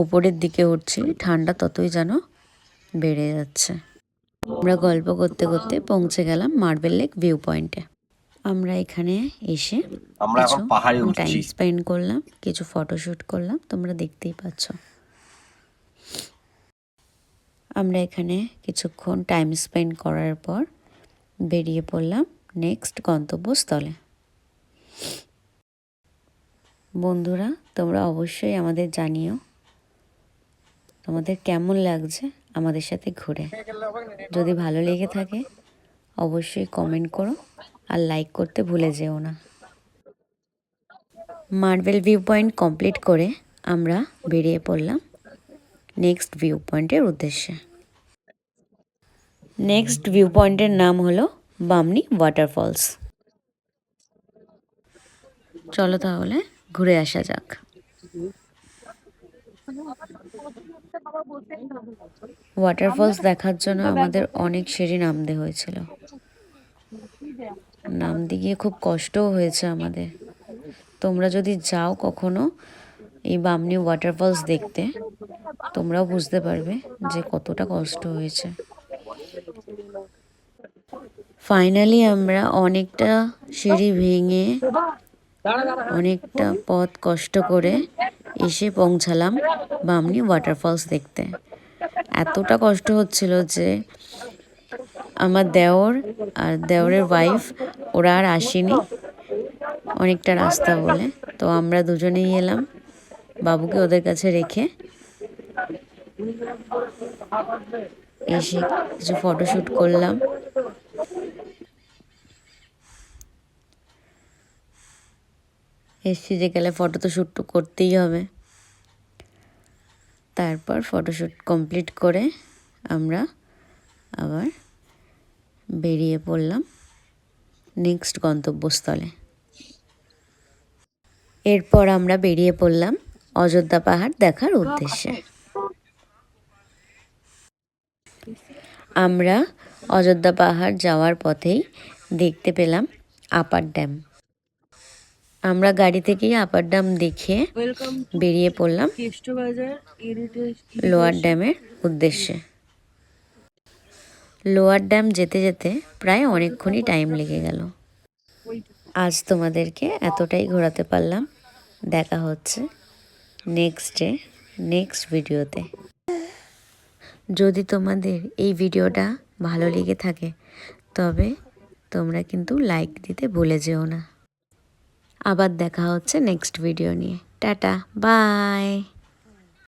ওপরের দিকে উঠছি, ঠান্ডা ততই যেন বেড়ে যাচ্ছে। আমরা গল্প করতে করতে পৌঁছে গেলাম মার্বেল লেক ভিউ পয়েন্টে। আমরা এখানে এসে কিছু টাইম স্পেন্ড করলাম, কিছু ফটোশ্যুট করলাম, তোমরা দেখতেই পাচ্ছ। আমরা এখানে কিছুক্ষণ টাইম স্পেন্ড করার পর বেরিয়ে পড়লাম নেক্সট গন্তব্যস্থলে। বন্ধুরা, তোমরা অবশ্যই আমাদের জানিও তোমাদের কেমন লাগছে আমাদের সাথে ঘুরে। যদি ভালো লেগে থাকে অবশ্যই কমেন্ট করো আর লাইক করতে ভুলে যেও না। মার্বেল ভিউ পয়েন্ট কমপ্লিট করে আমরা বেরিয়ে পড়লাম নেক্সট ভিউ পয়েন্টের উদ্দেশ্যে। নেক্সট ভিউ পয়েন্টের নাম হলো বামনি ওয়াটারফলস। চলো তাহলে ঘুরে আসা যাক। ওয়াটারফলস দেখার জন্য আমাদের অনেক সিঁড়ি নামতে হয়েছিল। নামতে গিয়ে খুব কষ্টও হয়েছে আমাদের। তোমরা যদি যাও কখনো এই বামনি ওয়াটারফলস দেখতে, তোমরাও বুঝতে পারবে যে কতটা কষ্ট হয়েছে। ফাইনালি আমরা অনেকটা সিঁড়ি ভেঙে অনেকটা পথ কষ্ট করে এসে পৌঁছালাম বামনি ওয়াটারফলস দেখতে। এতটা কষ্ট হচ্ছিল যে আমার দেওর আর দেওরের ওয়াইফ ওরা আর আসেনি অনেকটা রাস্তা বলে, তো আমরা দুজনেই এলাম বাবুকে ওদের কাছে রেখে। এসে কিছু ফটোশ্যুট করলাম। এসে যে গেলে ফটো তো শ্যুট করতেই হবে। তারপর ফটোশ্যুট কমপ্লিট করে আমরা আবার বেরিয়ে পড়লাম নেক্সট গন্তব্যস্থলে। এরপর আমরা বেরিয়ে পড়লাম অযোধ্যা পাহাড় দেখার উদ্দেশ্যে। আমরা অযোধ্যা পাহাড় যাওয়ার পথেই দেখতে পেলাম আপার ড্যাম। আমরা গাড়ি থেকেই আপার ড্যাম দেখে বেরিয়ে পড়লাম লোয়ার ড্যামের উদ্দেশ্যে। লোয়ার ড্যাম যেতে যেতে প্রায় অনেকক্ষণই টাইম লেগে গেল। আজ তোমাদেরকে এতটাই ঘোরাতে পারলাম। দেখা হচ্ছে নেক্সট ভিডিওতে। যদি তোমাদের এই ভিডিওটা ভালো লেগে থাকে তবে তোমরা কিন্তু লাইক দিতে ভুলে যেও না। আবার দেখা হচ্ছে নেক্সট ভিডিও নিয়ে। টাটা, বাই।